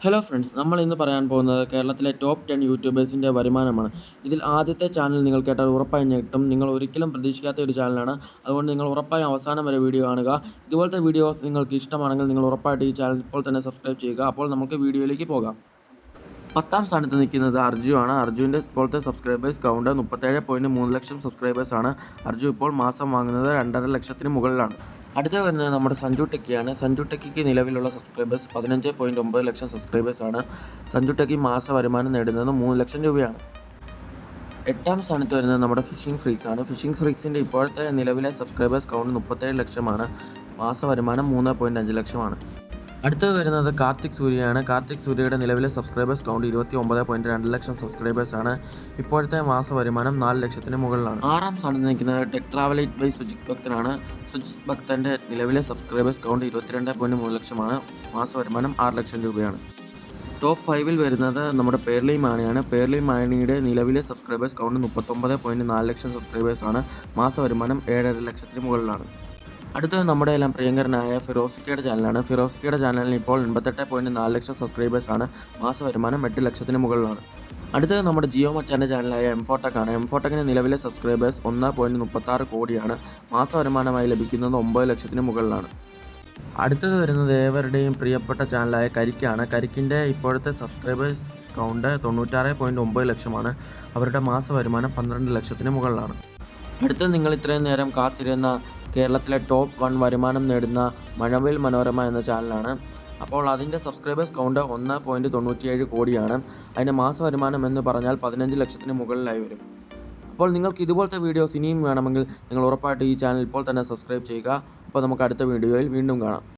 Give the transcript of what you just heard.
Hello friends, നമ്മൾ ഇന്ന് പറയാൻ പോകുന്നത് കേരളത്തിലെ ടോപ്പ് 10 യൂട്യൂബേഴ്സിൻ്റെ വരുമാനമാണ്. ഇതിൽ ആദ്യത്തെ ചാനൽ നിങ്ങൾ കേട്ടാൽ ഉറപ്പായും ഞെട്ടും. നിങ്ങൾ ഒരിക്കലും പ്രതീക്ഷിക്കാത്ത ഒരു ചാനലാണ്. അതുകൊണ്ട് നിങ്ങൾ ഉറപ്പായും അവസാനം വരെ വീഡിയോ കാണുക. ഇതുപോലത്തെ വീഡിയോസ് നിങ്ങൾക്ക് ഇഷ്ടമാണെങ്കിൽ നിങ്ങൾ ഉറപ്പായിട്ട് ഈ ചാനൽ ഇപ്പോൾ തന്നെ സബ്സ്ക്രൈബ് ചെയ്യുക. അപ്പോൾ നമുക്ക് വീഡിയോയിലേക്ക് പോകാം. 10ാം സ്ഥാനത്ത് നിൽക്കുന്നത് അർജു ആണ്. അർജുവിൻ്റെ ഇപ്പോഴത്തെ സബ്സ്ക്രൈബേഴ്സ് കൗണ്ട് 37.3 ലക്ഷം സബ്സ്ക്രൈബേഴ്സാണ്. അർജു ഇപ്പോൾ മാസം വാങ്ങുന്നത് 2.5 ലക്ഷത്തിന് മുകളിലാണ്. അടുത്ത വരുന്നത് നമ്മുടെ സഞ്ജു ടെക്കിയാണ്. സഞ്ജു ടെക്കിക്ക് നിലവിലുള്ള സബ്സ്ക്രൈബേഴ്സ് 15.9 ലക്ഷം സബ്സ്ക്രൈബേഴ്സാണ്. സഞ്ജു ടെക്കി മാസ വരുമാനം നേടുന്നത് 3 ലക്ഷം രൂപയാണ്. 8ാം സ്ഥാനത്ത് വരുന്നത് നമ്മുടെ ഫിഷിംഗ് ഫ്രീക്സ് ആണ്. ഫിഷിംഗ് ഫ്രീക്സിൻ്റെ ഇപ്പോഴത്തെ നിലവിലെ സബ്സ്ക്രൈബേഴ്സ് കൗണ്ട് 37 ലക്ഷമാണ്. മാസ വരുമാനം 3.5 ലക്ഷമാണ്. അടുത്തത് വരുന്നത് കാർത്തിക് സൂര്യയാണ്. കാർത്തിക് സൂര്യയുടെ നിലവിലെ സബ്സ്ക്രൈബേഴ്സ് കൗണ്ട് 29.2 ലക്ഷം സബ്സ്ക്രൈബേഴ്സാണ്. ഇപ്പോഴത്തെ മാസ വരുമാനം 4 ലക്ഷത്തിന് മുകളിലാണ്. 6ാം സ്ഥാനത്ത് നിൽക്കുന്നത് ടെക് ട്രാവലേറ്റ് ബൈ സുജിത് ഭക്തനാണ്. സുജിത് ഭക്തൻ്റെ നിലവിലെ സബ്സ്ക്രൈബേഴ്സ് കൗണ്ട് 22.3 ലക്ഷമാണ്. മാസ വരുമാനം 6 ലക്ഷം രൂപയാണ്. ടോപ്പ് 5ൽ വരുന്നത് നമ്മുടെ പേർലി മാണിയാണ്. പേർലി മാണിയുടെ നിലവിലെ സബ്സ്ക്രൈബേഴ്സ് കൗണ്ട് 39.4 ലക്ഷം സബ്സ്ക്രൈബേഴ്സാണ്. മാസ വരുമാനം 7.5 ലക്ഷത്തിന് മുകളിലാണ്. അടുത്തത് നമ്മുടെ എല്ലാം പ്രിയങ്കരനായ ഫിറോസിക്കയുടെ ചാനലാണ്. ഫിറോസിക്കയുടെ ചാനലിന് ഇപ്പോൾ 88.4 ലക്ഷം സബ്സ്ക്രൈബേഴ്സാണ്. മാസ വരുമാനം 8 ലക്ഷത്തിന് മുകളിലാണ്. അടുത്തത് നമ്മുടെ ജിയോ മച്ചാൻ്റെ ചാനലായ എംഫോടെക്കാണ്. എംഫോടെക്കിന് നിലവിലെ സബ്സ്ക്രൈബേഴ്സ് 1.36 കോടിയാണ്. മാസ വരുമാനമായി ലഭിക്കുന്നത് 9 ലക്ഷത്തിന് മുകളിലാണ്. അടുത്തത് വരുന്നത് ഏവരുടെയും പ്രിയപ്പെട്ട ചാനലായ കരിക്കാണ്. കരിക്കിൻ്റെ ഇപ്പോഴത്തെ സബ്സ്ക്രൈബേഴ്സ് കൗണ്ട് 96.9 ലക്ഷമാണ്. അവരുടെ മാസ വരുമാനം 12 ലക്ഷത്തിന് മുകളിലാണ്. അടുത്തത് നിങ്ങൾ ഇത്രയും നേരം കാത്തിരുന്ന കേരളത്തിലെ ടോപ്പ് 1 വരുമാനം നേടുന്ന മഴവിൽ മനോരമ എന്ന ചാനലാണ്. അപ്പോൾ അതിൻ്റെ സബ്സ്ക്രൈബേഴ്സ് കൗണ്ട് 1.97 കോടിയാണ്. അതിൻ്റെ മാസ വരുമാനം എന്ന് പറഞ്ഞാൽ 15 ലക്ഷത്തിന് മുകളിലായി വരും. അപ്പോൾ നിങ്ങൾക്ക് ഇതുപോലത്തെ വീഡിയോസ് ഇനിയും വേണമെങ്കിൽ നിങ്ങൾ ഉറപ്പായിട്ട് ഈ ചാനൽ ഇപ്പോൾ തന്നെ സബ്സ്ക്രൈബ് ചെയ്യുക. അപ്പോൾ നമുക്ക് അടുത്ത വീഡിയോയിൽ വീണ്ടും കാണാം.